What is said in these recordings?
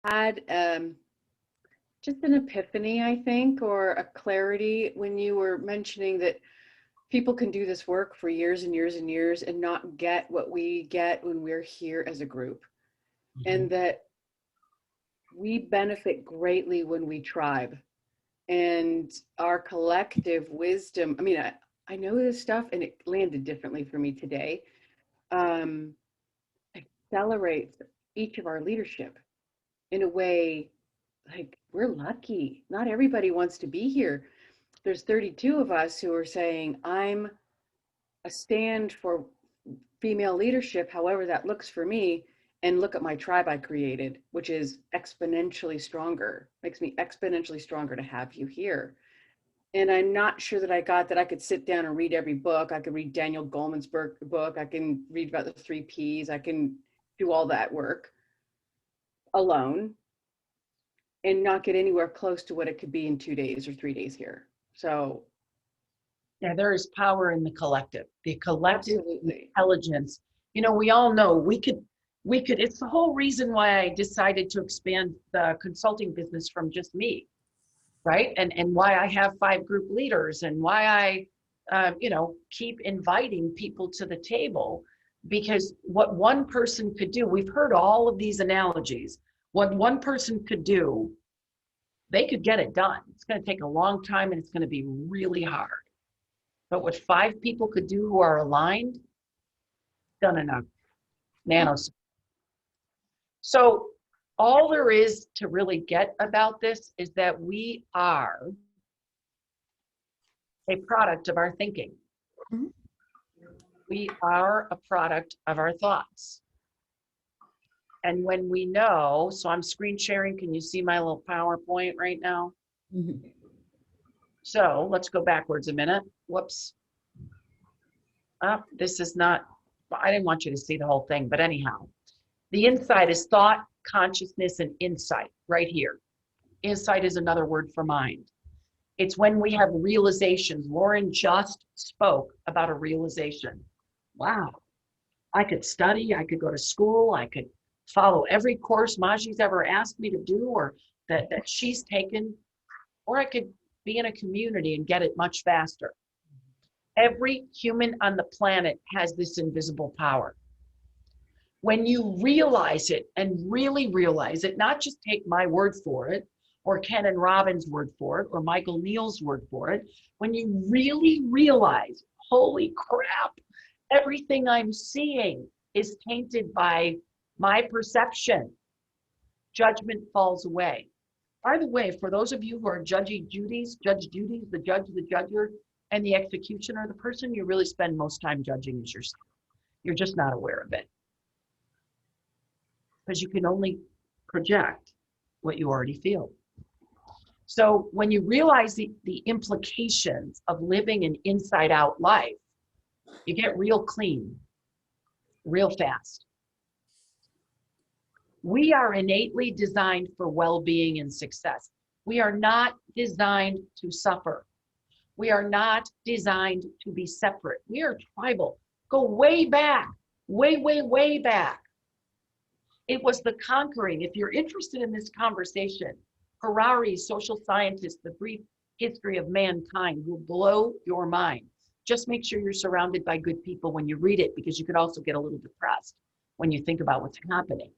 had just an epiphany, I think, or a clarity when you were mentioning that people can do this work for years and years and years and not get what we get when we're here as a group. Mhm. And that we benefit greatly when we tribe and our collective wisdom. I mean, I know this stuff and it landed differently for me today. Um, accelerates each of our leadership in a way like we're lucky. Not everybody wants to be here. There's 32 of us who are saying, I'm a stand for female leadership, however that looks for me. And look at my tribe I created, which is exponentially stronger, makes me exponentially stronger to have you here. And I'm not sure that I got that I could sit down and read every book. I could read Daniel Goleman's book. I can read about the 3 Ps. I can do all that work alone and not get anywhere close to what it could be in 2 days or 3 days here. So Yeah, there is power in the collective absolutely. intelligence. You know, we all know we could, it's the whole reason why I decided to expand the consulting business from just me, right? And why I have 5 group leaders and why keep inviting people to the table, because what one person could do, we've heard all of these analogies, what one person could do, they could get it done. It's going to take a long time and it's going to be really hard. But what 5 people could do who are aligned, done in a nanosecond. So all there is to really get about this is that we are a product of our thinking. Mhm. We are a product of our thoughts. And when we know, so I'm screen sharing, can you see my little PowerPoint right now? Mhm. So let's go backwards a minute. Whoops. This is not, I didn't want you to see the whole thing, but anyhow, the inside is thought, consciousness, and insight right here. Insight is another word for mind. It's when we have realizations. Lauren just spoke about a realization. Wow, I could study, I could go to school, I could follow every course Maji's ever asked me to do or that she's taken, or I could be in a community and get it much faster. Every human on the planet has this invisible power. When you realize it and really realize it, not just take my word for it, or Ken and Robin's word for it, or Michael Neal's word for it, when you really realize, holy crap, everything I'm seeing is tainted by my perception, judgment falls away. By the way, for those of you who are Judge Judy's, the judge, the judger, and the executioner, the person you really spend most time judging is yourself. You're just not aware of it, because you can only project what you already feel. So when you realize the implications of living an inside out life, you get real clean, real fast. We are innately designed for well-being and success. We are not designed to suffer. We are not designed to be separate. We are tribal. Go way back, way, way, way back. It was the conquering. If you're interested in this conversation, Harari's Social Scientist, The Brief History of Mankind, will blow your mind. Just make sure you're surrounded by good people when you read it, because you could also get a little depressed when you think about what's happening.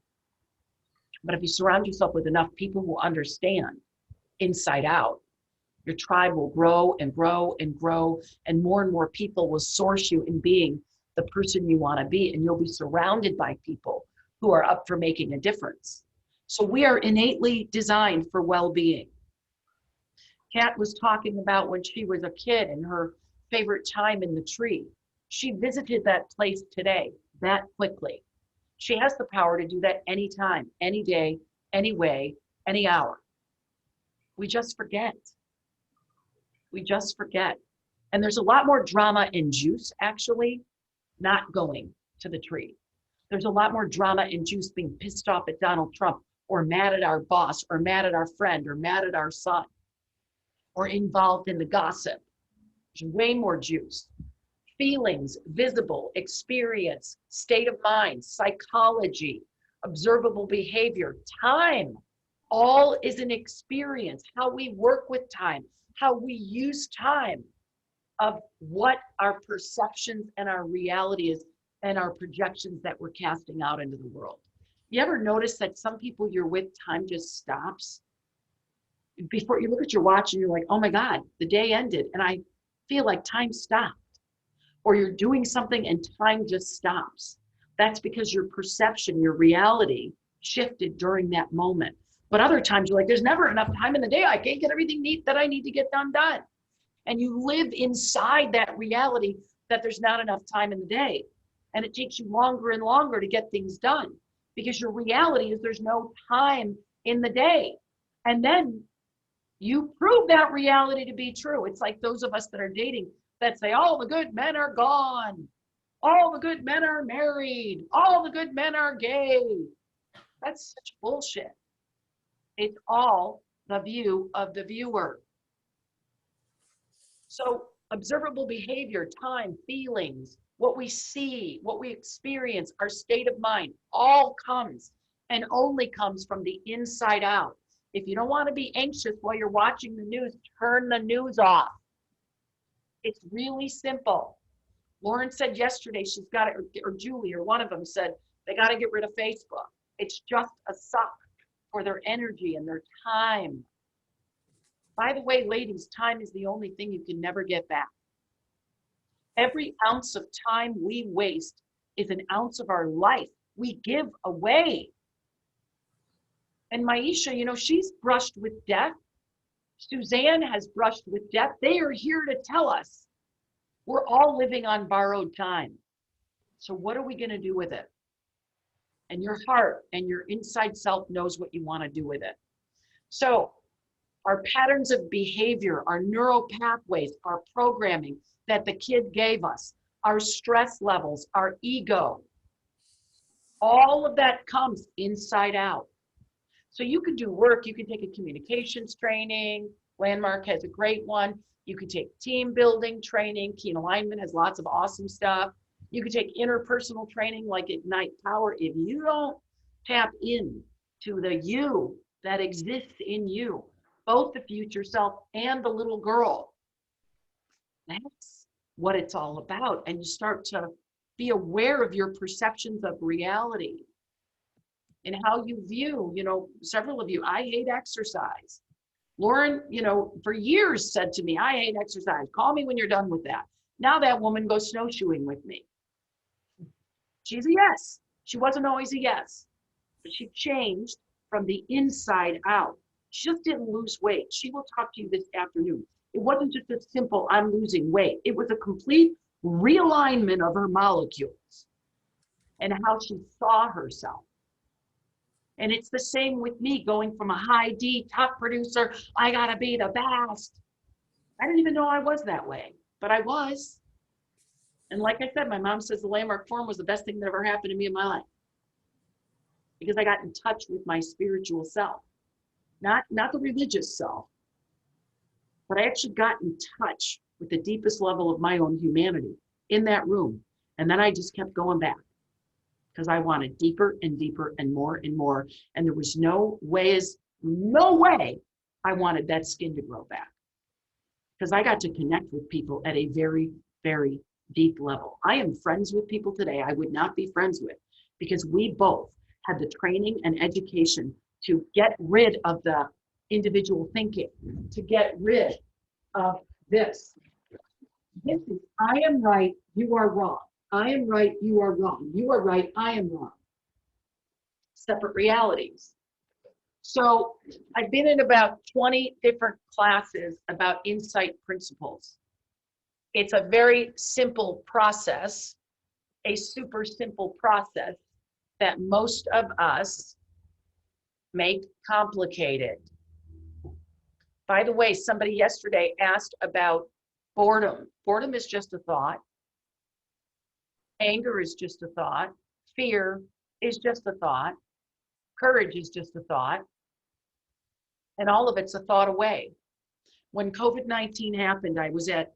But if you surround yourself with enough people who understand inside out, your tribe will grow and grow and grow, and more people will source you in being the person you want to be, and you'll be surrounded by people who are up for making a difference. So we are innately designed for well-being. Kat was talking about when she was a kid and her favorite time in the tree. She visited that place today, that quickly. She has the power to do that anytime, any day, any way, any hour. We just forget. We just forget. And there's a lot more drama and juice actually not going to the tree. There's a lot more drama and juice being pissed off at Donald Trump, or mad at our boss, or mad at our friend, or mad at our son, or involved in the gossip. There's way more juice. Feelings, visible, experience, state of mind, psychology, observable behavior, time. all is an experience, how we work with time, how we use time, of what our perceptions and our reality is and our projections that we're casting out into the world. You ever notice that some people you're with, time just stops? Before you look at your watch and you're like, oh my God, the day ended and I feel like time stopped. Or you're doing something and time just stops. That's because your perception, your reality shifted during that moment. But other times you're like, there's never enough time in the day. I can't get everything neat that I need to get done. And you live inside that reality that there's not enough time in the day. And it takes you longer and longer to get things done because your reality is there's no time in the day. And then you prove that reality to be true. It's like those of us that are dating that say, all the good men are gone. All the good men are married. All the good men are gay. That's such bullshit. It's all the view of the viewer. So observable behavior, time, feelings, what we see, what we experience, our state of mind, all comes and only comes from the inside out. If you don't want to be anxious while you're watching the news, turn the news off. It's really simple. Lauren said yesterday she's got it, or Julie, or one of them said they got to get rid of Facebook. It's just a suck for their energy and their time. By the way, ladies, time is the only thing you can never get back. Every ounce of time we waste is an ounce of our life we give away. And Maisha, you know, she's brushed with death. Suzanne has brushed with death. They are here to tell us we're all living on borrowed time. So what are we going to do with it? And your heart and your inside self knows what you want to do with it. So our patterns of behavior, our neural pathways, our programming that the kid gave us, our stress levels, our ego, all of that comes inside out. So you can do work, you can take a communications training, Landmark has a great one. You can take team building training, Keen Alignment has lots of awesome stuff. You can take interpersonal training like Ignite Power. If you don't tap in to the you that exists in you, both the future self and the little girl, that's what it's all about. And you start to be aware of your perceptions of reality and how you view, you know, several of you, I hate exercise. Lauren, you know, for years said to me, I hate exercise. Call me when you're done with that. Now that woman goes snowshoeing with me. She's a yes. She wasn't always a yes, but she changed from the inside out. She just didn't lose weight. She will talk to you this afternoon. It wasn't just a simple, I'm losing weight. It was a complete realignment of her molecules and how she saw herself. And it's the same with me going from a high D top producer, I gotta be the best. I didn't even know I was that way, but I was. And like I said, my mom says the Landmark Forum was the best thing that ever happened to me in my life because I got in touch with my spiritual self, not the religious self, but I actually got in touch with the deepest level of my own humanity in that room. And then I just kept going back because I wanted deeper and deeper and more and more. And there was no way I wanted that skin to grow back because I got to connect with people at a very, very deep level. I am friends with people today I would not be friends with because we both had the training and education to get rid of the individual thinking, to get rid of this. This is, I am right, you are wrong. I am right, you are wrong. You are right, I am wrong. Separate realities. So I've been in about 20 different classes about insight principles. It's a very simple process, a super simple process that most of us make complicated. By the way, somebody yesterday asked about boredom. Boredom is just a thought. Anger is just a thought. Fear is just a thought. Courage is just a thought. And all of it's a thought away. When COVID-19 happened, I was at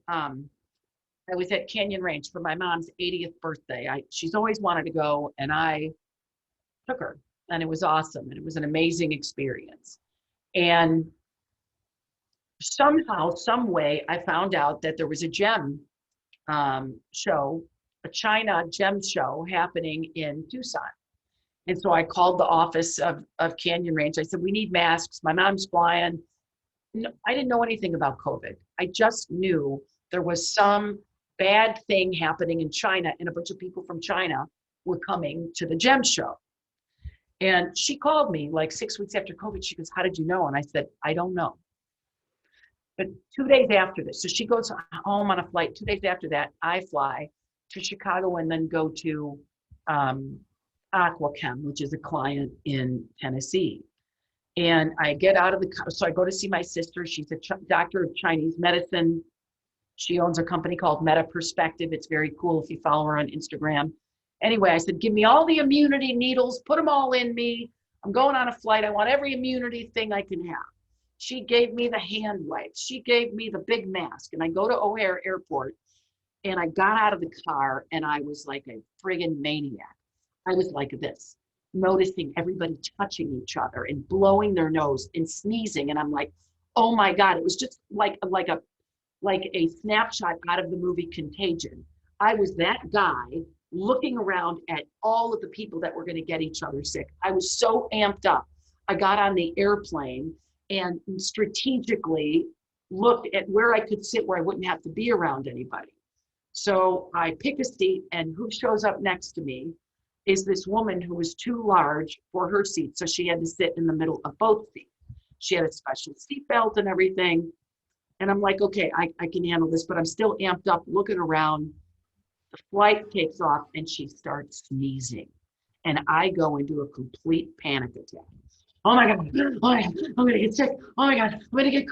Canyon Ranch for my mom's 80th birthday. She's always wanted to go, and I took her, and it was awesome, and it was an amazing experience. And somehow, some way, I found out that there was a gem show, a China gem show happening in Tucson. And so I called the office of Canyon Ranch. I said, we need masks. My mom's flying. No, I didn't know anything about COVID. I just knew there was some bad thing happening in China, and a bunch of people from China were coming to the gem show. And she called me like 6 weeks after COVID. She goes, how did you know? And I said, I don't know. But 2 days after this, so she goes home on a flight. 2 days after that, I fly to Chicago and then go to Aquachem, which is a client in Tennessee. And I get out of the car. So I go to see my sister. She's a doctor of Chinese medicine. She owns a company called Meta Perspective. It's very cool if you follow her on Instagram. Anyway, I said, give me all the immunity needles, put them all in me. I'm going on a flight. I want every immunity thing I can have. She gave me the hand wipes. She gave me the big mask. And I go to O'Hare Airport and I got out of the car and I was like a friggin' maniac. I was like this, noticing everybody touching each other and blowing their nose and sneezing. And I'm like, oh my God, it was just like a snapshot out of the movie Contagion. I was that guy looking around at all of the people that were going to get each other sick. I was so amped up. I got on the airplane and strategically looked at where I could sit where I wouldn't have to be around anybody. So I pick a seat, and who shows up next to me is this woman who was too large for her seat. So she had to sit in the middle of both seats. She had a special seat belt and everything. And I'm like, okay, I can handle this, but I'm still amped up looking around. The flight takes off and she starts sneezing. And I go into a complete panic attack. Oh my God, oh my God, I'm gonna get sick. Oh my God, I'm gonna get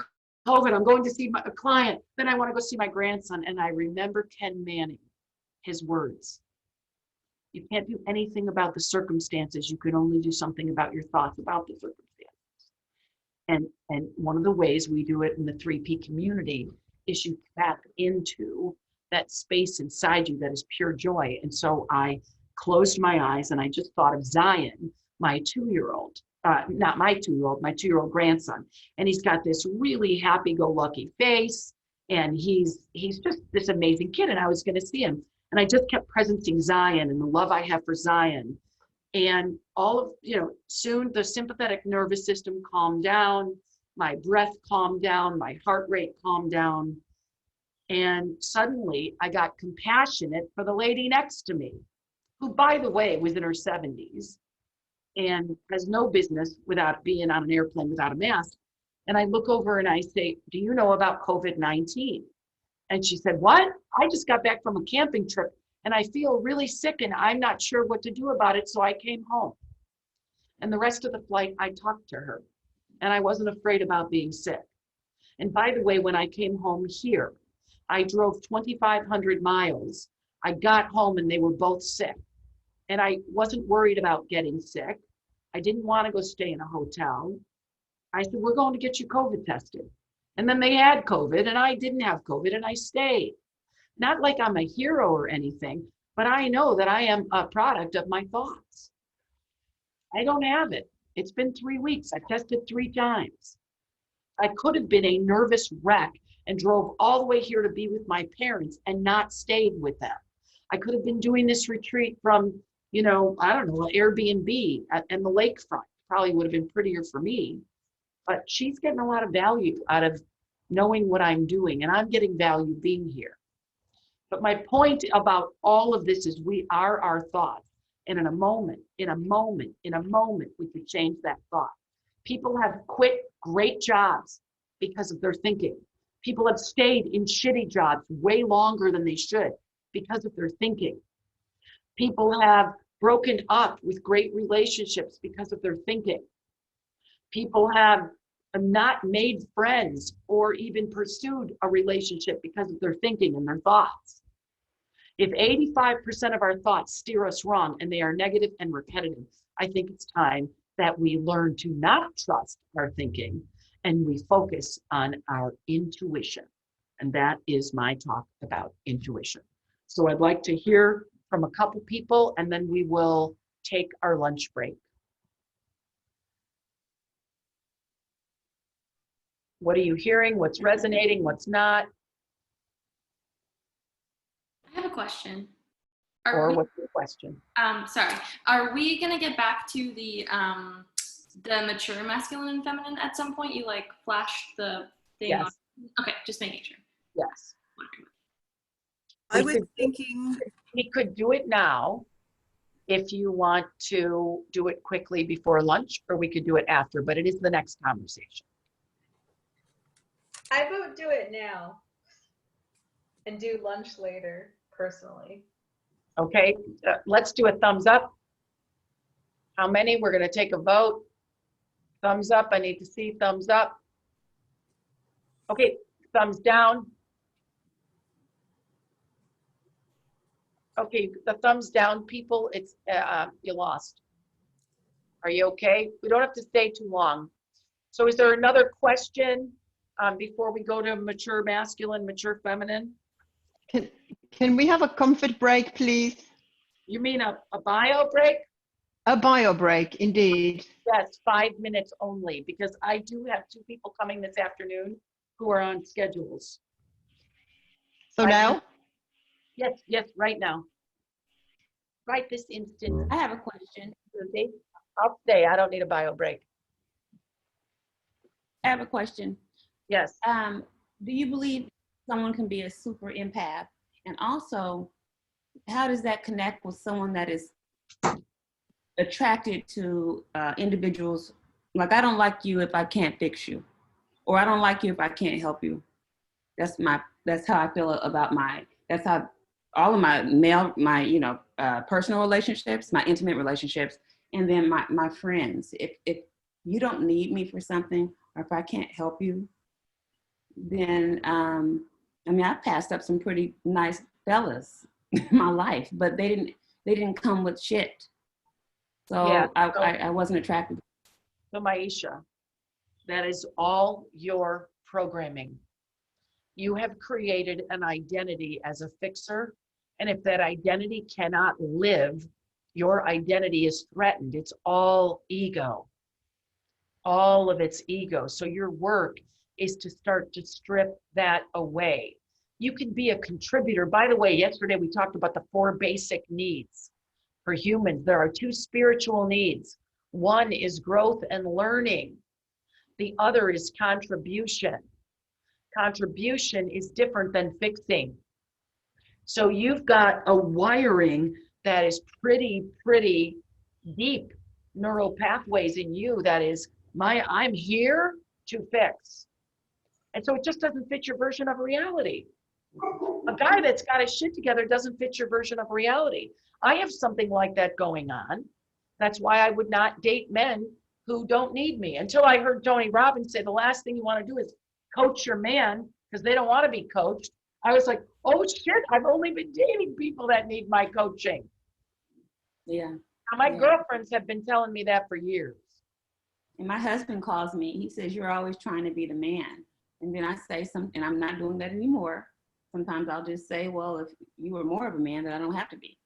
COVID. I'm going to see a client. Then I wanna go see my grandson. And I remember Ken Manning, his words. You can't do anything about the circumstances. You can only do something about your thoughts about the circumstances. And one of the ways we do it in the 3P community is you tap into that space inside you that is pure joy. And so I closed my eyes and I just thought of Zion, my 2-year-old, not my 2-year-old, my 2-year-old grandson. And he's got this really happy-go-lucky face. And he's just this amazing kid. And I was going to see him. And I just kept presencing Zion and the love I have for Zion. And all of, soon the sympathetic nervous system calmed down, my breath calmed down, my heart rate calmed down. And suddenly I got compassionate for the lady next to me, who, by the way, was in her 70s and has no business without being on an airplane without a mask. And I look over and I say, do you know about COVID-19? And she said, what? I just got back from a camping trip and I feel really sick and I'm not sure what to do about it. So I came home. And the rest of the flight, I talked to her and I wasn't afraid about being sick. And by the way, when I came home here, I drove 2,500 miles. I got home and they were both sick. And I wasn't worried about getting sick. I didn't want to go stay in a hotel. I said, we're going to get you COVID tested. And then they had COVID and I didn't have COVID and I stayed. Not like I'm a hero or anything, but I know that I am a product of my thoughts. I don't have it. It's been 3 weeks. I've tested 3 times. I could have been a nervous wreck and drove all the way here to be with my parents and not stayed with them. I could have been doing this retreat from, I don't know, an Airbnb and the lakefront. Probably would have been prettier for me. But she's getting a lot of value out of knowing what I'm doing, and I'm getting value being here. But my point about all of this is we are our thoughts. And in a moment, we could change that thought. People have quit great jobs because of their thinking. People have stayed in shitty jobs way longer than they should because of their thinking. People have broken up with great relationships because of their thinking. People have not made friends or even pursued a relationship because of their thinking and their thoughts. If 85% of our thoughts steer us wrong and they are negative and repetitive, I think it's time that we learn to not trust our thinking and we focus on our intuition. And that is my talk about intuition. So I'd like to hear from a couple people and then we will take our lunch break. What are you hearing? What's resonating? What's not? I have a question. Or what's your question? Sorry. Are we gonna get back to the mature masculine and feminine at some point? You like flash the thing on. Yes. Okay, just making sure. Yes. I was thinking We could do it now if you want to do it quickly before lunch, or we could do it after, but it is the next conversation. I vote do it now and do lunch later, personally. Okay, let's do a thumbs up. How many? We're going to take a vote. Thumbs up. I need to see thumbs up. Okay, thumbs down. Okay, the thumbs down people, it's you lost. Are you okay? We don't have to stay too long. So is there another question before we go to mature masculine, mature feminine? Can we have a comfort break, please? You mean a bio break? A bio break, indeed. Yes, 5 minutes only, because I do have 2 people coming this afternoon who are on schedules. So now? Yes, right now. Right this instant. I have a question. Okay? I'll stay. I don't need a bio break. I have a question. Yes. Do you believe someone can be a super empath? And also, how does that connect with someone that is attracted to individuals? Like, I don't like you if I can't fix you, or I don't like you if I can't help you. That's how I feel about that's how all of my personal relationships, my intimate relationships, and then my friends. If you don't need me for something, or if I can't help you, then I've passed up some pretty nice fellas in my life, but they didn't come with shit. So Yeah, I wasn't attracted. So Maisha, that is all your programming. You have created an identity as a fixer, and if that identity cannot live, your identity is threatened. It's all ego. All of it's ego. So your work is to start to strip that away. You can be a contributor. By the way, yesterday we talked about the 4 basic needs for humans. There are 2 spiritual needs. One is growth and learning. The other is contribution. Contribution is different than fixing. So you've got a wiring that is pretty deep neural pathways in you that is, I'm here to fix. And so it just doesn't fit your version of reality. A guy that's got his shit together doesn't fit your version of reality. I have something like that going on. That's why I would not date men who don't need me. Until I heard Tony Robbins say the last thing you want to do is coach your man because they don't want to be coached. I was like, oh shit, I've only been dating people that need my coaching. Yeah. Now, my girlfriends have been telling me that for years. And my husband calls me. He says, "You're always trying to be the man." And then I say something, and I'm not doing that anymore. Sometimes I'll just say, well, if you were more of a man, then I don't have to be.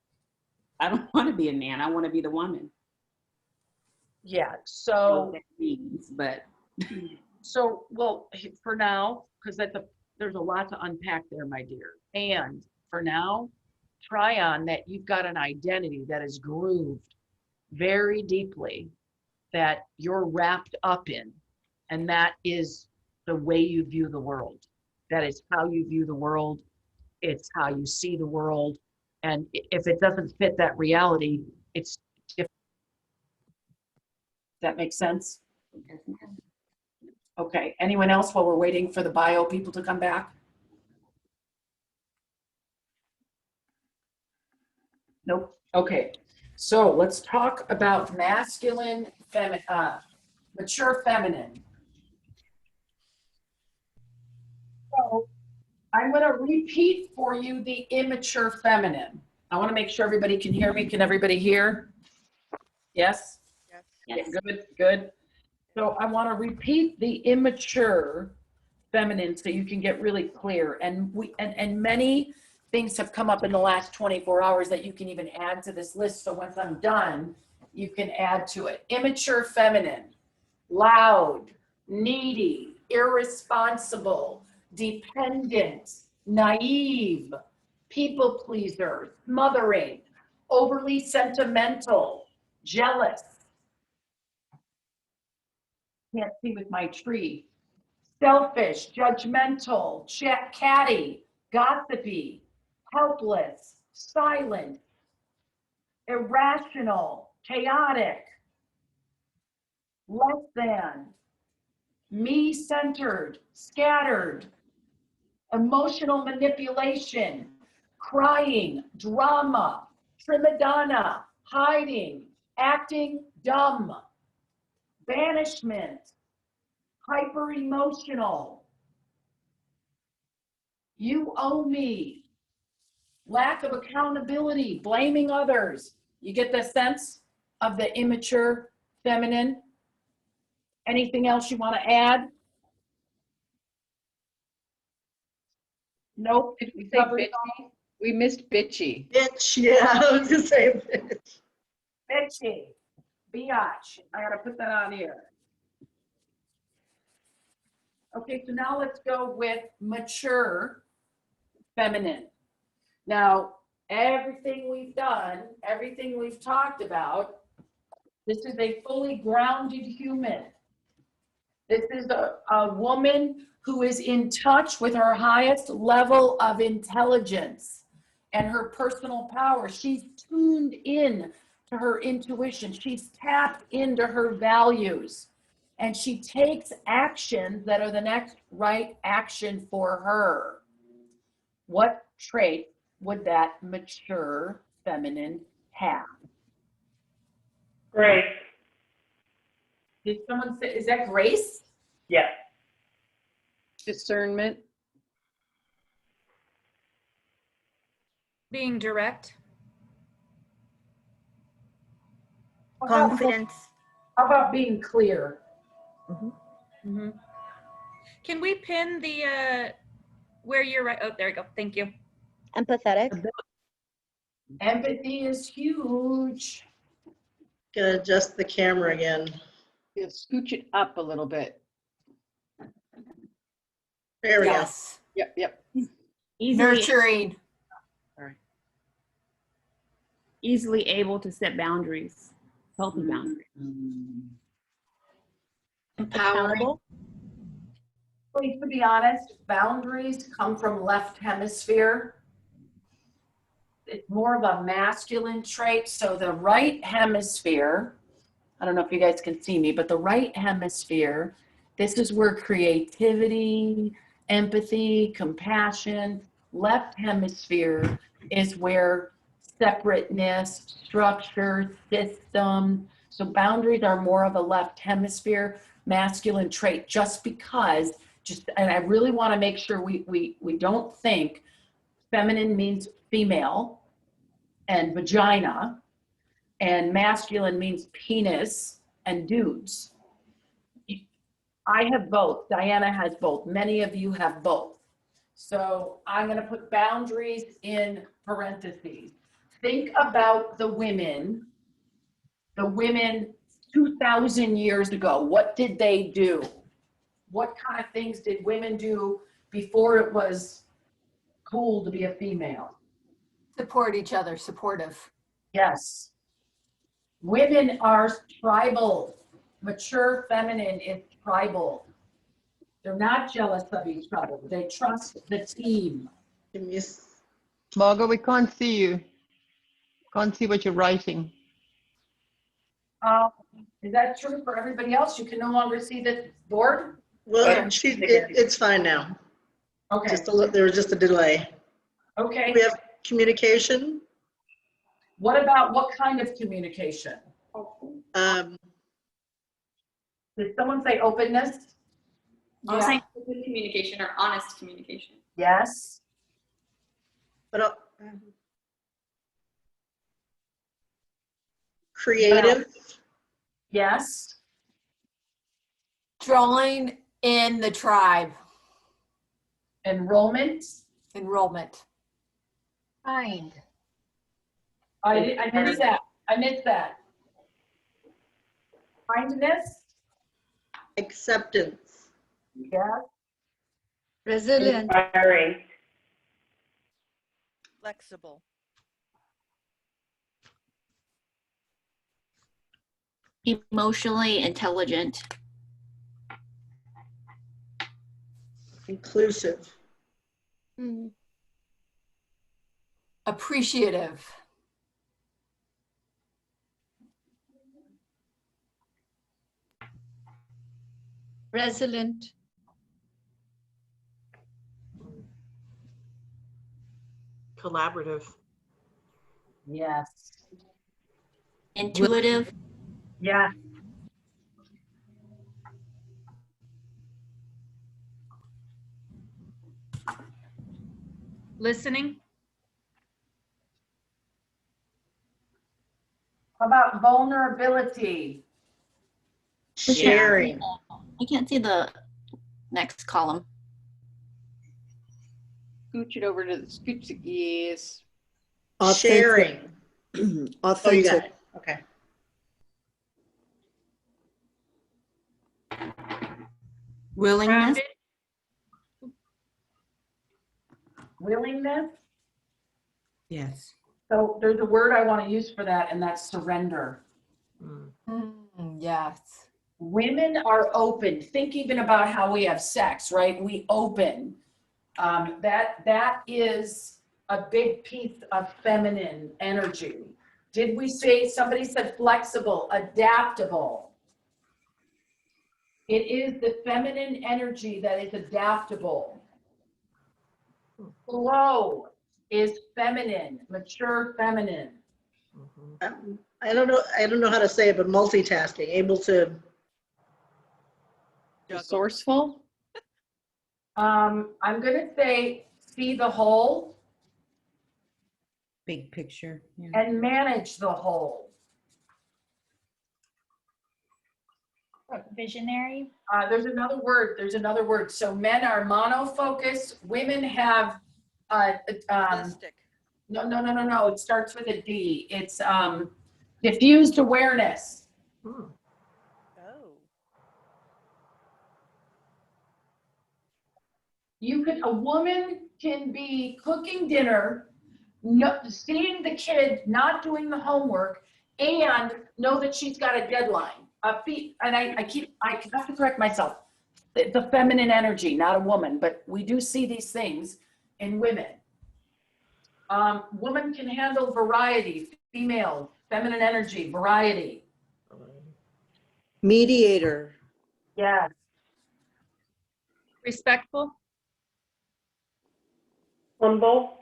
I don't want to be a man. I want to be the woman. Yeah, so What that means, but so well, for now, because there's a lot to unpack there, my dear. And for now, try on that you've got an identity that is grooved very deeply, that you're wrapped up in, and that is the way you view the world. That is how you view the world. It's how you see the world. And if it doesn't fit that reality, it's different. Does that make sense? Okay, anyone else while we're waiting for the bio people to come back? Nope. Okay, so let's talk about masculine, mature feminine. So I'm going to repeat for you the immature feminine. I want to make sure everybody can hear me. Can everybody hear? Yes? yes. Good, good. So I want to repeat the immature feminine so you can get really clear. And many things have come up in the last 24 hours that you can even add to this list. So once I'm done, you can add to it. Immature feminine, loud, needy, irresponsible, dependent, naive, people pleaser, smothering, overly sentimental, jealous. Can't see with my tree. Selfish, judgmental, catty, gossipy, helpless, silent, irrational, chaotic, less than, me-centered, scattered, emotional manipulation, crying, drama, primadonna, hiding, acting dumb, banishment, hyper-emotional, you owe me, lack of accountability, blaming others. You get the sense of the immature feminine? Anything else you want to add? Nope. Did we We say covered it bitchy? We missed bitchy. Bitch, yeah, I was gonna say bitch. bitchy, biatch. I gotta put that on here. Okay, so now let's go with mature feminine. Now, everything we've done, everything we've talked about, this is a fully grounded human. This is a woman who is in touch with her highest level of intelligence and her personal power. She's tuned in to her intuition. She's tapped into her values. And she takes actions that are the next right action for her. What trait would that mature feminine have? Great. Did someone say, is that grace? Yes. Discernment. Being direct. Confidence. How about being clear? Mm-hmm. Can we pin the where you're right? Oh, there we go. Thank you. Empathetic. Empathy is huge. Gonna adjust the camera again. Yeah, scooch it up a little bit. There we Yes. Yep, yep. Easily, Nurturing. easily able to set boundaries, healthy boundaries. Accountable. To be honest, boundaries come from left hemisphere. It's more of a masculine trait. So the right hemisphere, I don't know if you guys can see me, but the right hemisphere, this is where creativity, empathy, compassion, left hemisphere is where separateness, structure, system. So boundaries are more of a left hemisphere masculine trait just because, and I really want to make sure we don't think feminine means female and vagina, and masculine means penis and dudes. I have both. Diana has both. Many of you have both. So I'm going to put boundaries in parentheses. Think about the women 2,000 years ago. What did they do? What kind of things did women do before it was cool to be a female? Support each other, supportive. Yes. Women are tribal. Mature feminine is tribal. They're not jealous of each other. They trust the team. go. Margot, we can't see you. Can't see what you're writing. Is that true for everybody else? You can no longer see the board? Well, it's fine now. Okay. There was just a delay. Okay. We have communication. What about what kind of communication? Did someone say openness? I was saying open communication or honest communication. Yes. But creative. Yes. Drawing in the tribe. Enrollment. Enrollment. Kind. I missed that. I missed that. Kindness. Acceptance. Yes. Resilient. Inspiring. Flexible. Emotionally intelligent. Inclusive. Appreciative. Resilient. Collaborative. Yes. Intuitive. Yes. Listening. How about vulnerability? Sharing. I can't see the next column. Scooch it over to the scooch. Yes. Sharing. Oh, you got Authentic. it. Okay. Willingness. Grounded. Willingness. Yes. So there's a word I want to use for that, and that's surrender. Yes. Women are open. Think even about how we have sex, right? We open. That is a big piece of feminine energy. Did we say, somebody said flexible, adaptable? It is the feminine energy that is adaptable. Flow is feminine, mature feminine. I don't know how to say it, but multitasking, able to. Resourceful. I'm gonna say see the whole Big picture. Yeah. and manage the whole. Visionary. There's another word. So men are monofocus. Women have, Holistic. no. It starts with a D. It's diffused awareness. Oh. A woman can be cooking dinner, seeing the kid, not doing the homework, and know that she's got a deadline. And I have to correct myself. The feminine energy, not a woman, but we do see these things in women. Woman can handle variety, female, feminine energy, variety. Mediator. Yes. Respectful. Humble.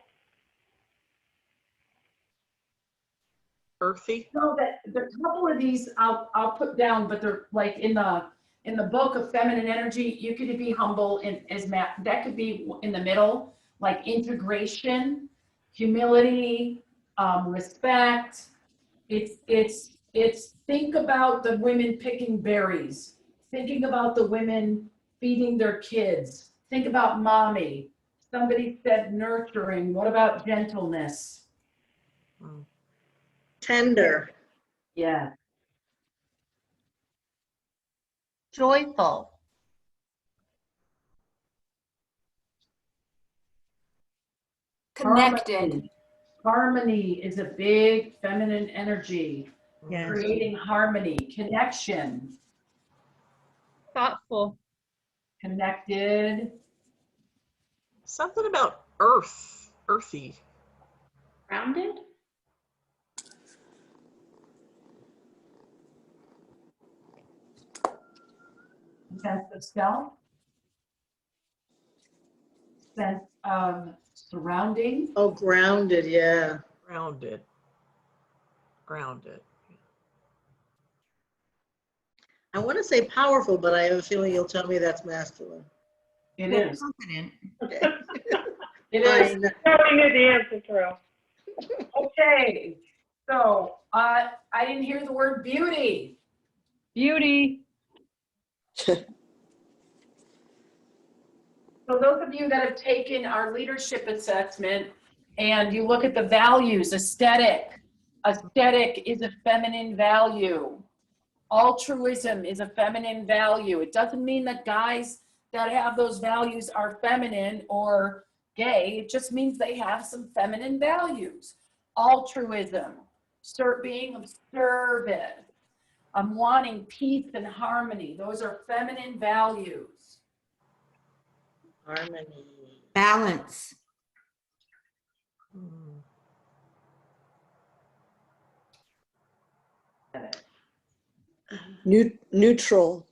Earthy. So that the couple of these I'll put down, but they're like in the book of feminine energy. You could be humble that could be in the middle, like integration, humility, respect. It's think about the women picking berries, thinking about the women feeding their kids. Think about mommy. Somebody said nurturing. What about gentleness? Tender. Yeah. Joyful. Connected. Harmony is a big feminine energy. Yes. Creating harmony, connection, Thoughtful. connected, Something about earth. Earthy. grounded. Sense of self, sense of surrounding. Oh, grounded. Yeah. Grounded. Grounded. I want to say powerful, but I have a feeling you'll tell me that's masculine. It is. Confident. Okay. It is. Fine. Nobody knew the answer, Terrell. Okay. So I didn't hear the word beauty. Beauty. So those of you that have taken our leadership assessment and you look at the values, aesthetic is a feminine value. Altruism is a feminine value. It doesn't mean that guys that have those values are feminine or gay. It just means they have some feminine values. Altruism, being of service, wanting peace and harmony. Those are feminine values. Harmony. Balance. Neutral.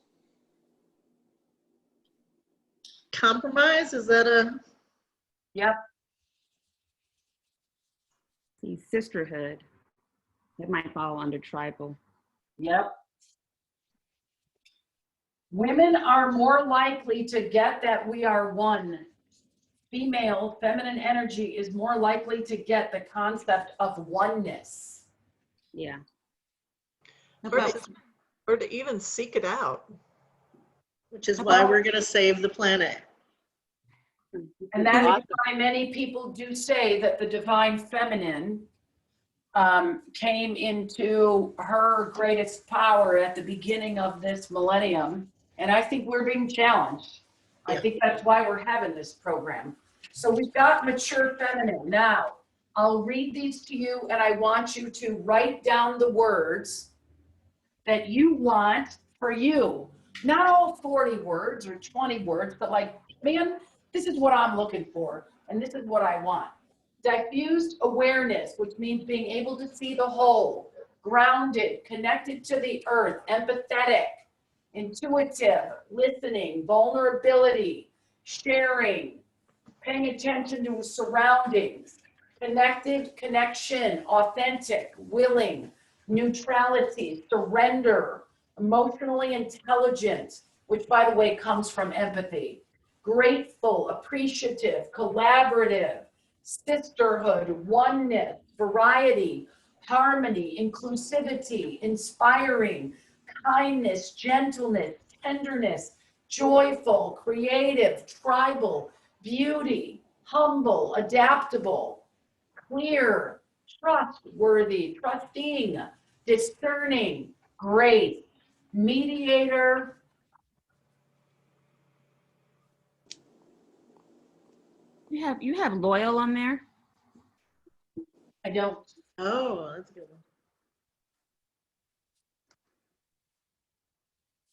Compromise, is that a? Yep. See, sisterhood. That might fall under tribal. Yep. Women are more likely to get that we are one. Female, feminine energy is more likely to get the concept of oneness. Yeah. Or to even seek it out. Which is why we're going to save the planet. And that is why many people do say that the divine feminine came into her greatest power at the beginning of this millennium. And I think we're being challenged. I think that's why we're having this program. So we've got mature feminine. Now, I'll read these to you, and I want you to write down the words that you want for you. Not all 40 words or 20 words, but like, man, this is what I'm looking for, and this is what I want. Diffused awareness, which means being able to see the whole, grounded, connected to the earth, empathetic, intuitive, listening, vulnerability, sharing, paying attention to surroundings, connected, connection, authentic, willing, neutrality, surrender, emotionally intelligent, which by the way comes from empathy, grateful, appreciative, collaborative, sisterhood, oneness, variety, harmony, inclusivity, inspiring, kindness, gentleness, tenderness, joyful, creative, tribal, beauty, humble, adaptable, clear, trustworthy, trusting, discerning, grace, mediator. You have loyal on there? I don't. Oh, that's a good one.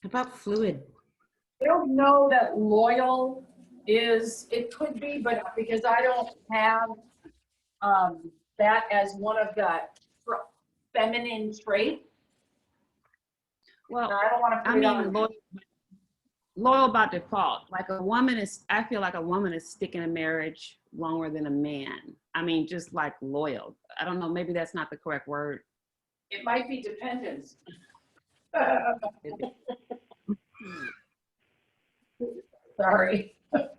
How about fluid? I don't know that loyal is, it could be, but because I don't have that as one of the feminine traits. Well, I don't want to put it on. Loyal by default. Like a woman is, I feel like a woman is sticking in marriage longer than a man. I mean, just like loyal. I don't know, maybe that's not the correct word. It might be dependence. Sorry. Okay,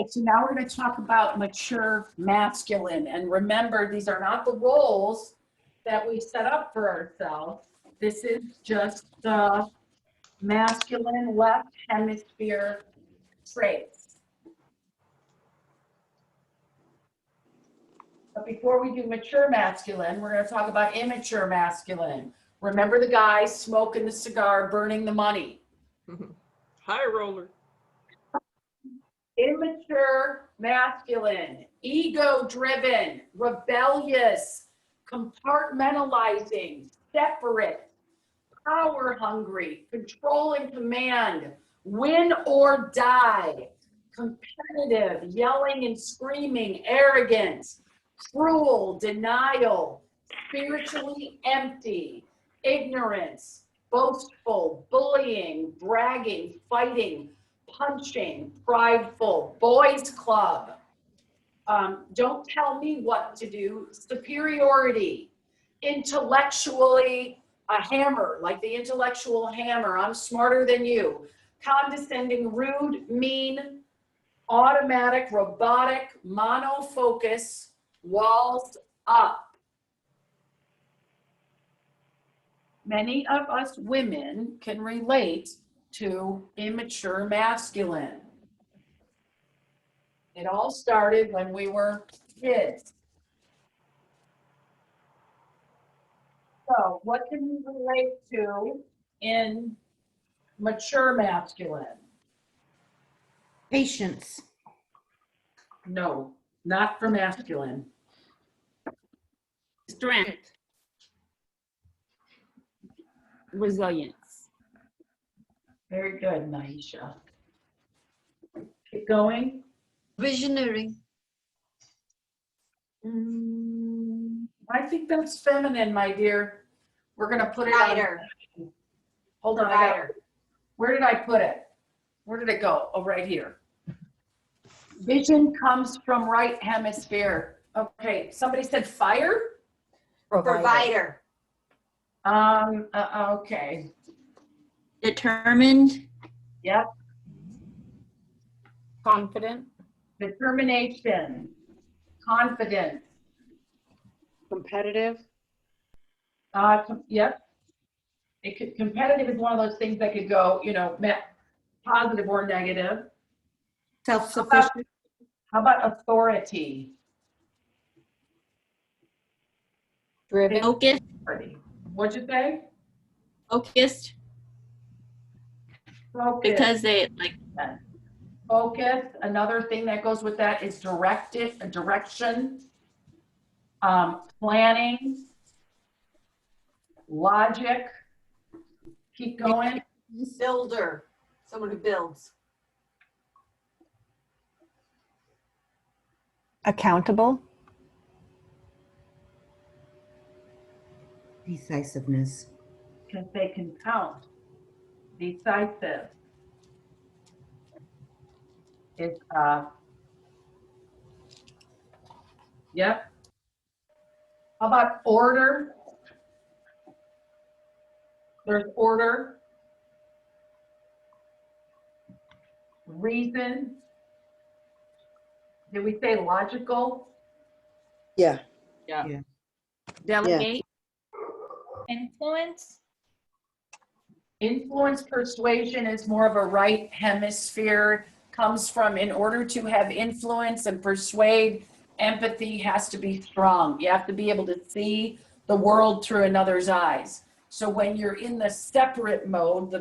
so now we're going to talk about mature masculine. And remember, these are not the roles that we set up for ourselves. This is just the masculine left hemisphere traits. But before we do mature masculine, we're going to talk about immature masculine. Remember the guy smoking the cigar, burning the money. High roller. Immature masculine, ego-driven, rebellious, compartmentalizing, separate, power-hungry, control and command, win or die, competitive, yelling and screaming, arrogant, cruel, denial, spiritually empty, ignorance, boastful, bullying, bragging, fighting, punching, prideful, boys club. Don't tell me what to do. Superiority, intellectually a hammer, like the intellectual hammer. I'm smarter than you. Condescending, rude, mean, automatic, robotic, monofocus, walls up. Many of us women can relate to immature masculine. It all started when we were kids. So what can we relate to in Mature masculine. Patience. No, not for masculine. Strength. Resilience. Very good, Naisha. Keep going. Visionary. I think that's feminine, my dear. We're gonna put it on. Provider. Hold on, where did I put it? Where did it go? Oh, right here. Vision comes from right hemisphere. Okay, somebody said fire? Provider. Okay. Determined. Yep. Confident. Determination. Confidence. Competitive. Yep. Competitive is one of those things that could go, positive or negative. Self-sufficient. How about authority? Driven. Focused. What'd you say? Focused. Because they like focus. Another thing that goes with that is direction, planning, logic. Keep going. Builder. Someone who builds. Accountable. Decisiveness. Because they can count. Decisive is yep. How about order? There's order. Reason. Did we say logical? Yeah. Yeah. Delegate. Influence. Influence persuasion is more of a right hemisphere, comes from in order to have influence and persuade, empathy has to be strong. You have to be able to see the world through another's eyes. So when you're in the separate mode,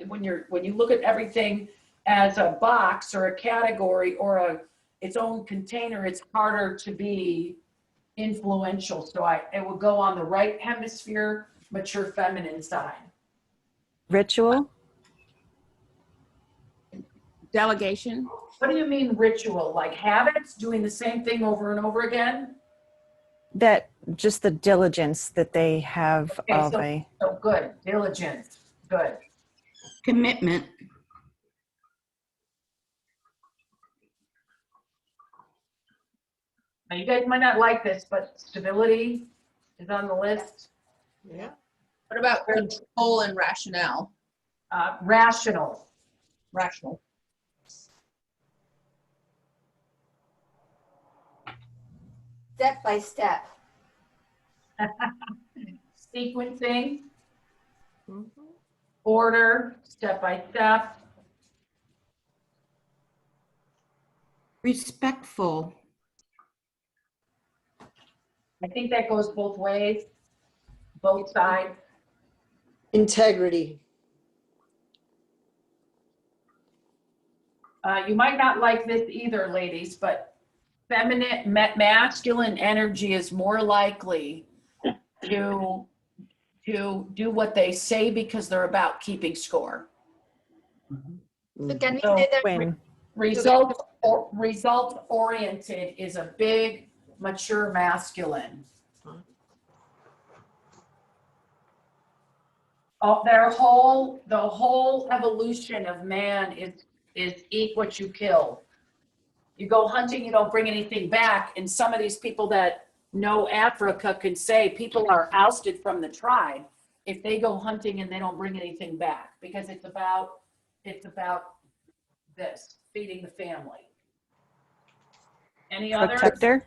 when you look at everything as a box or a category or its own container, it's harder to be influential. So it will go on the right hemisphere, mature feminine side. Ritual. Delegation. What do you mean ritual? Like habits, doing the same thing over and over again? That just the diligence that they have of a. So good, diligence, good. Commitment. Now you guys might not like this, but stability is on the list. Yeah. What about control and rationale? Rational. Rational. Step by step. Sequencing. Order, step by step. Respectful. I think that goes both ways, both sides. Integrity. You might not like this either, ladies, but feminine, masculine energy is more likely to do what they say because they're about keeping score. So can we say that Win. Result oriented is a big mature masculine. The whole evolution of man is eat what you kill. You go hunting, you don't bring anything back. And some of these people that know Africa can say people are ousted from the tribe if they go hunting and they don't bring anything back, because it's about this, feeding the family. Any others? Protector.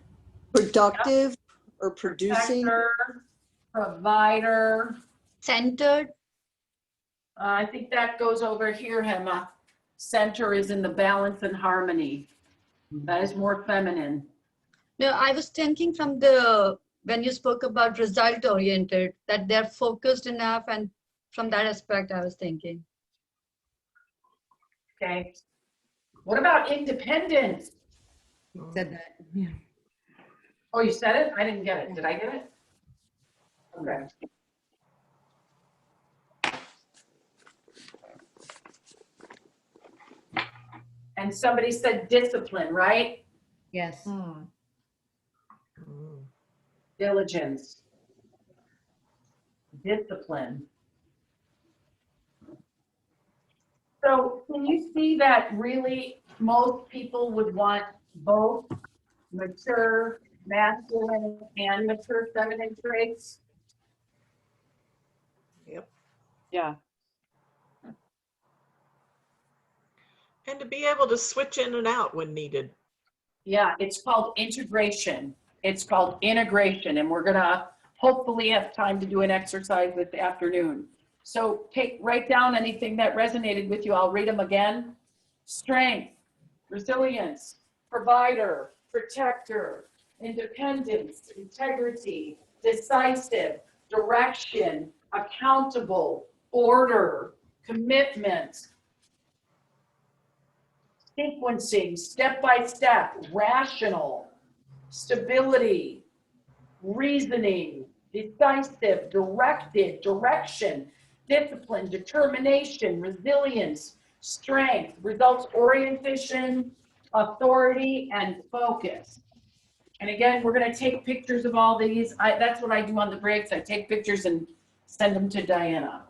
Productive or producing. Protector, provider. centered? I think that goes over here, Hema. Center is in the balance and harmony. That is more feminine. No, I was thinking from when you spoke about result oriented, that they're focused enough, and from that aspect I was thinking. Okay. What about independence? Said that. Yeah. Oh, you said it? I didn't get it. Did I get it? Okay. And somebody said discipline, right? Yes. Diligence. Discipline. So can you see that really most people would want both mature masculine and mature feminine traits? Yep. Yeah. And to be able to switch in and out when needed. Yeah, it's called integration. It's called integration, and we're gonna hopefully have time to do an exercise this afternoon. So write down anything that resonated with you. I'll read them again. Strength, resilience, provider, protector, independence, integrity, decisive, direction, accountable, order, commitment, sequencing, step-by-step, rational, stability, reasoning, decisive, directed, direction, discipline, determination, resilience, strength, results orientation, authority, and focus. And again, we're going to take pictures of all these. That's what I do on the breaks. I take pictures and send them to Diana.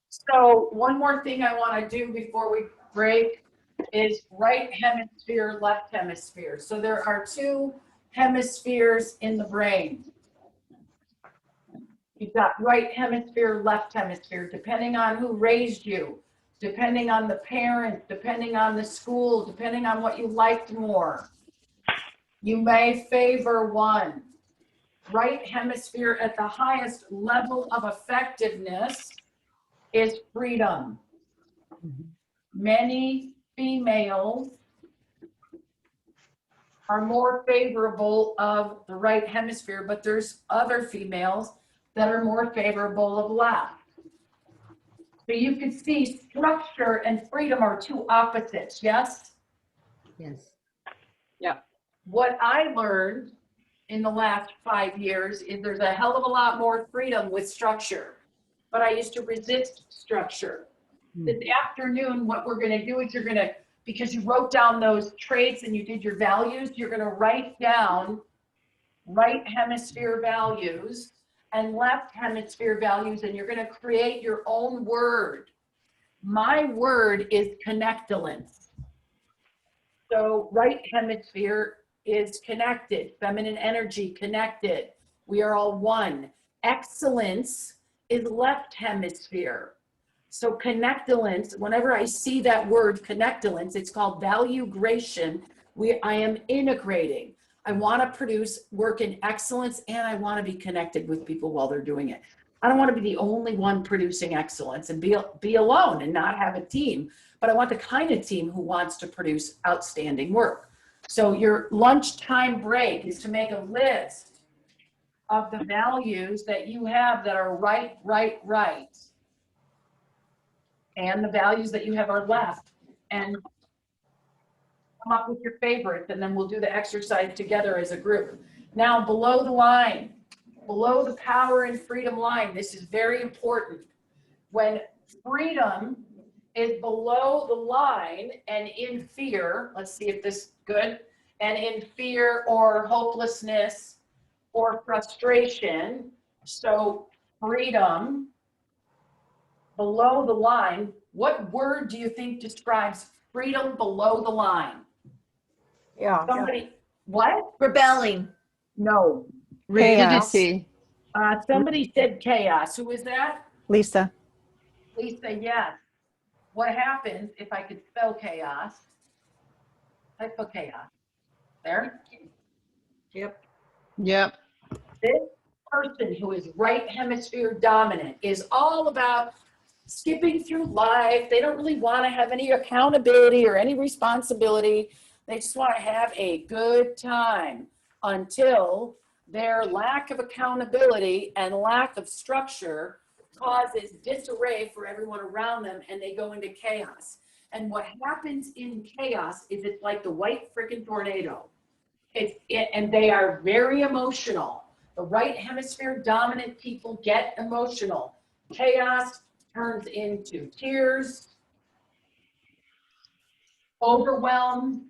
So one more thing I want to do before we break is right hemisphere, left hemisphere. So there are two hemispheres in the brain. You've got right hemisphere, left hemisphere, depending on who raised you, depending on the parent, depending on the school, depending on what you liked more. You may favor one. Right hemisphere at the highest level of effectiveness is freedom. Many females are more favorable of the right hemisphere, but there's other females that are more favorable of left. So you can see structure and freedom are two opposites, yes? Yes. Yeah. What I learned in the last 5 years is there's a hell of a lot more freedom with structure, but I used to resist structure. This afternoon, what we're going to do is you're going to, because you wrote down those traits and you did your values, you're going to write down right hemisphere values and left hemisphere values, and you're going to create your own word. My word is connectolence. So right hemisphere is connected, feminine energy connected. We are all one. Excellence is left hemisphere. So connectolence, whenever I see that word connectolence, it's called valuegration. I am integrating. I want to produce work in excellence, and I want to be connected with people while they're doing it. I don't want to be the only one producing excellence and be alone and not have a team, but I want the kind of team who wants to produce outstanding work. So your lunchtime break is to make a list of the values that you have that are right. And the values that you have are left, and come up with your favorites, and then we'll do the exercise together as a group. Now, below the line, below the power and freedom line, this is very important. When freedom is below the line and in fear, let's see if this is good, and in fear or hopelessness or frustration, so freedom, below the line, what word do you think describes freedom below the line? Yeah. Somebody, what? Rebelling. No. Chaos. Rigidity. Somebody said chaos. Who is that? Lisa. Lisa, yes. What happens if I could spell chaos? Type of chaos. There. Yep. Yep. This person who is right hemisphere dominant is all about skipping through life. They don't really want to have any accountability or any responsibility. They just want to have a good time until their lack of accountability and lack of structure causes disarray for everyone around them, and they go into chaos. And what happens in chaos is it's like the white freaking tornado. And they are very emotional. The right hemisphere dominant people get emotional. Chaos turns into tears, overwhelm,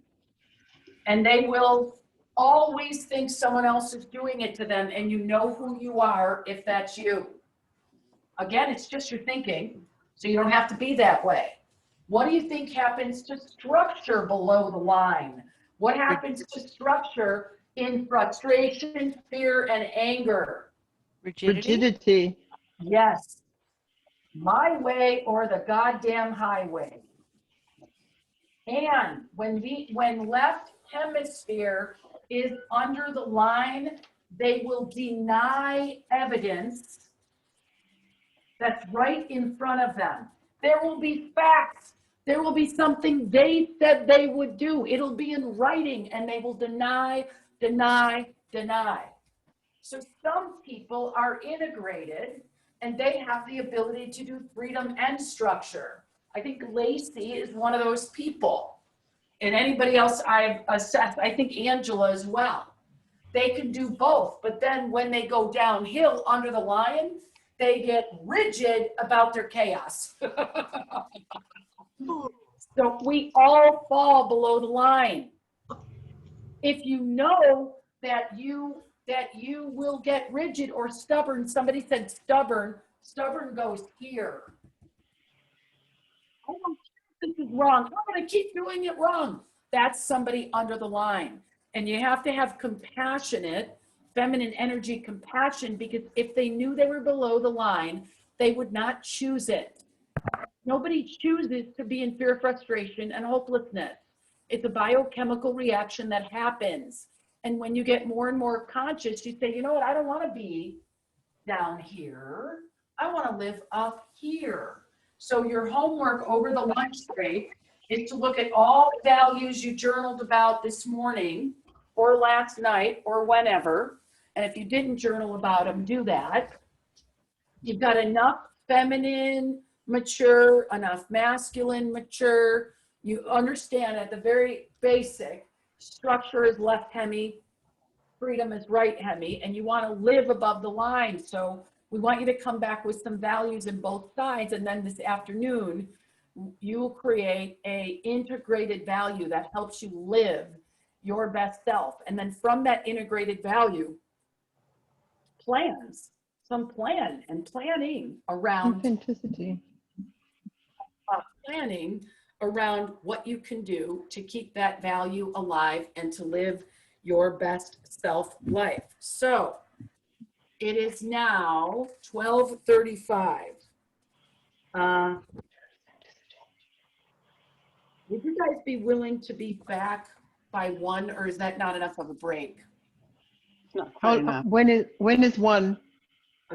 and they will always think someone else is doing it to them, and you know who you are if that's you. Again, it's just your thinking, so you don't have to be that way. What do you think happens to structure below the line? What happens to structure in frustration, fear, and anger? Rigidity. Yes. My way or the goddamn highway. And when left hemisphere is under the line, they will deny evidence that's right in front of them. There will be facts. There will be something they said they would do. It'll be in writing, and they will deny, deny, deny. So some people are integrated, and they have the ability to do freedom and structure. I think Lacey is one of those people. And anybody else I've assessed, I think Angela as well. They can do both, but then when they go downhill under the line, they get rigid about their chaos. So we all fall below the line. If you know that you will get rigid or stubborn, somebody said stubborn goes here. I don't care if this is wrong. I'm going to keep doing it wrong. That's somebody under the line. And you have to have compassionate, feminine energy compassion, because if they knew they were below the line, they would not choose it. Nobody chooses to be in fear, frustration, and hopelessness. It's a biochemical reaction that happens. And when you get more and more conscious, you say, you know what, I don't want to be down here. I want to live up here. So your homework over the lunch break is to look at all the values you journaled about this morning or last night or whenever. And if you didn't journal about them, do that. You've got enough feminine, mature, enough masculine, mature. You understand at the very basic, structure is left hemi, freedom is right hemi, and you want to live above the line. So we want you to come back with some values in both sides, and then this afternoon, you will create a integrated value that helps you live your best self. And then from that integrated value, plans, some plan and planning around Authenticity. Planning around what you can do to keep that value alive and to live your best self life. So it is now 12:35. Would you guys be willing to be back by 1, or is that not enough of a break? It's not quite enough. When is one?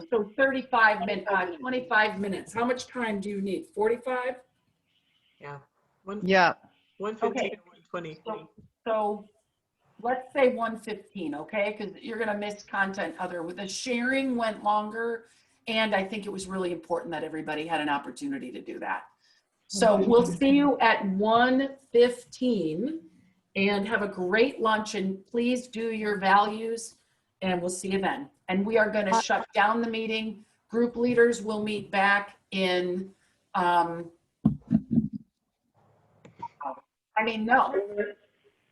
So 25 minutes, 25 minutes. How much time do you need? 45? Yeah. Yeah. 115 Okay. or 120. So let's say 115, okay? Because you're going to miss content the sharing went longer, and I think it was really important that everybody had an opportunity to do that. So we'll see you at 1:15, and have a great lunch, and please do your values, and we'll see you then. And we are going to shut down the meeting. Group leaders will meet back in,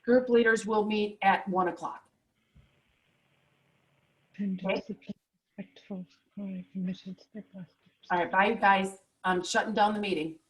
group leaders will meet at 1 o'clock. Okay. Respectful, committed, step by step. All right, bye, you guys. I'm shutting down the meeting.